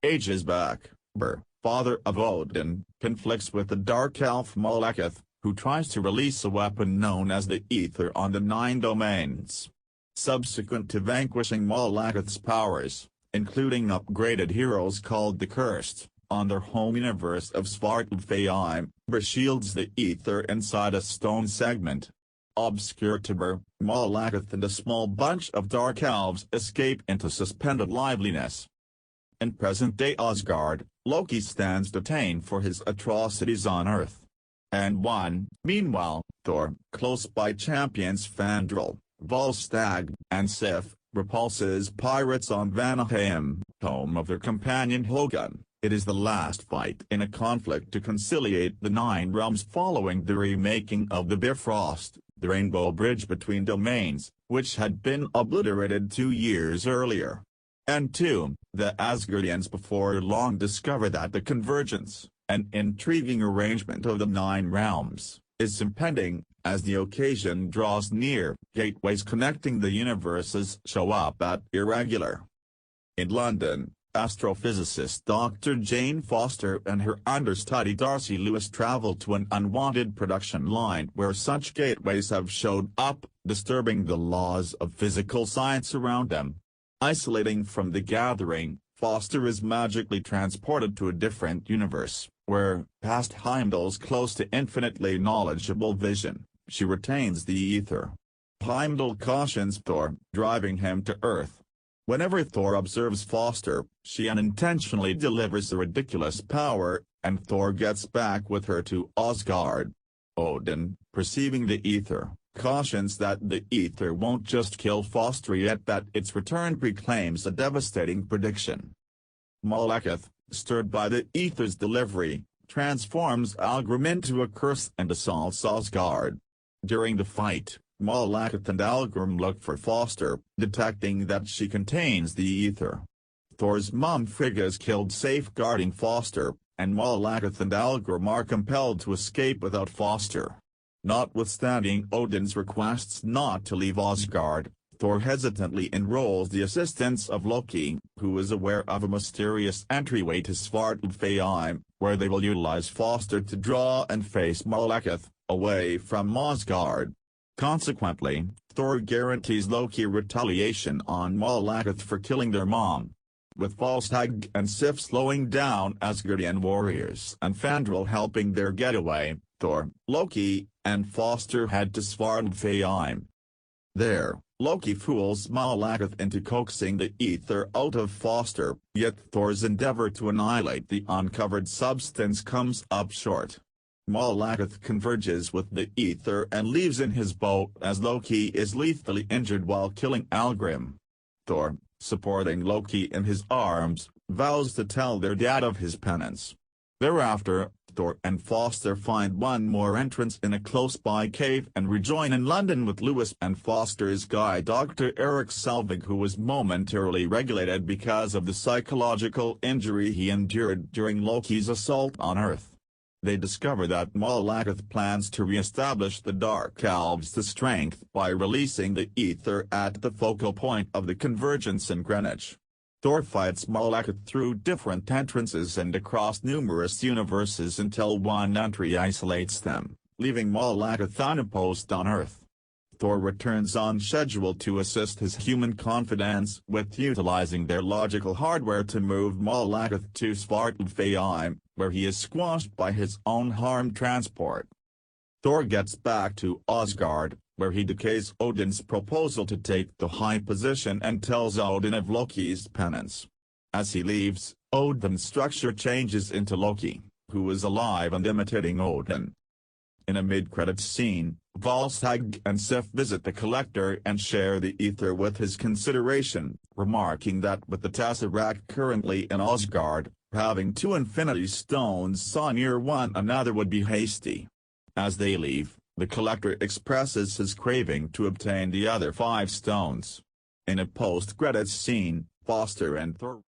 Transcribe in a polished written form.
Ages back, Bur, father of Odin, conflicts with the dark elf Malekith, who tries to release a weapon known as the Aether on the Nine Domains. Subsequent to vanquishing Malekith's powers, including upgraded heroes called the Cursed, on their home universe of Svartalfheim, Bur shields the Aether inside a stone segment. Obscure to Bur, Malekith and a small bunch of dark elves escape into suspended liveliness. In present-day Asgard, Loki stands detained for his atrocities on Earth. Meanwhile, Thor, close by, champions Fandral, Volstagg, and Sif, repulses pirates on Vanaheim, home of their companion Hogun. It is the last fight in a conflict to conciliate the Nine Realms following the remaking of the Bifrost, the Rainbow Bridge between domains, which had been obliterated 2 years earlier. The Asgardians before long discover that the convergence, an intriguing arrangement of the Nine Realms, is impending. As the occasion draws near, gateways connecting the universes show up at irregular. In London, astrophysicist Dr. Jane Foster and her understudy Darcy Lewis travel to an unwanted production line where such gateways have showed up, disturbing the laws of physical science around them. Isolating from the gathering, Foster is magically transported to a different universe, where, past Heimdall's close to infinitely knowledgeable vision, she retains the Aether. Heimdall cautions Thor, driving him to Earth. Whenever Thor observes Foster, she unintentionally delivers a ridiculous power, and Thor gets back with her to Asgard. Odin, perceiving the Aether, cautions that the Aether won't just kill Foster, yet that its return proclaims a devastating prediction. Malekith, stirred by the Aether's delivery, transforms Algrim into a curse and assaults Asgard. During the fight, Malekith and Algrim look for Foster, detecting that she contains the Aether. Thor's mom Frigga is killed safeguarding Foster, and Malekith and Algrim are compelled to escape without Foster. Notwithstanding Odin's requests not to leave Asgard, Thor hesitantly enrolls the assistance of Loki, who is aware of a mysterious entryway to Svartalfheim, where they will utilize Foster to draw and face Malekith, away from Asgard. Consequently, Thor guarantees Loki retaliation on Malekith for killing their mom. With Volstagg and Sif slowing down Asgardian warriors and Fandral helping their getaway, Thor, Loki, and Foster head to Svartalfheim. There, Loki fools Malekith into coaxing the Aether out of Foster, yet Thor's endeavor to annihilate the uncovered substance comes up short. Malekith converges with the Aether and leaves in his boat as Loki is lethally injured while killing Algrim. Thor, supporting Loki in his arms, vows to tell their dad of his penance. Thereafter, Thor and Foster find one more entrance in a close-by cave and rejoin in London with Lewis and Foster's guide Dr. Erik Selvig, who was momentarily regulated because of the psychological injury he endured during Loki's assault on Earth. They discover that Malekith plans to re-establish the Dark Elves' strength by releasing the Aether at the focal point of the convergence in Greenwich. Thor fights Malekith through different entrances and across numerous universes until one entry isolates them, leaving Malekith unopposed on Earth. Thor returns on schedule to assist his human confidants with utilizing their logical hardware to move Malekith to Svartalfheim, where he is squashed by his own harm transport. Thor gets back to Asgard, where he decays Odin's proposal to take the high position and tells Odin of Loki's penance. As he leaves, Odin's structure changes into Loki, who is alive and imitating Odin. In a mid-credits scene, Volstagg and Sif visit the Collector and share the Aether with his consideration, remarking that with the Tesseract currently in Asgard, having 2 Infinity Stones so near one another would be hasty. As they leave, the Collector expresses his craving to obtain the other 5 stones. In a post-credits scene, Foster and Thor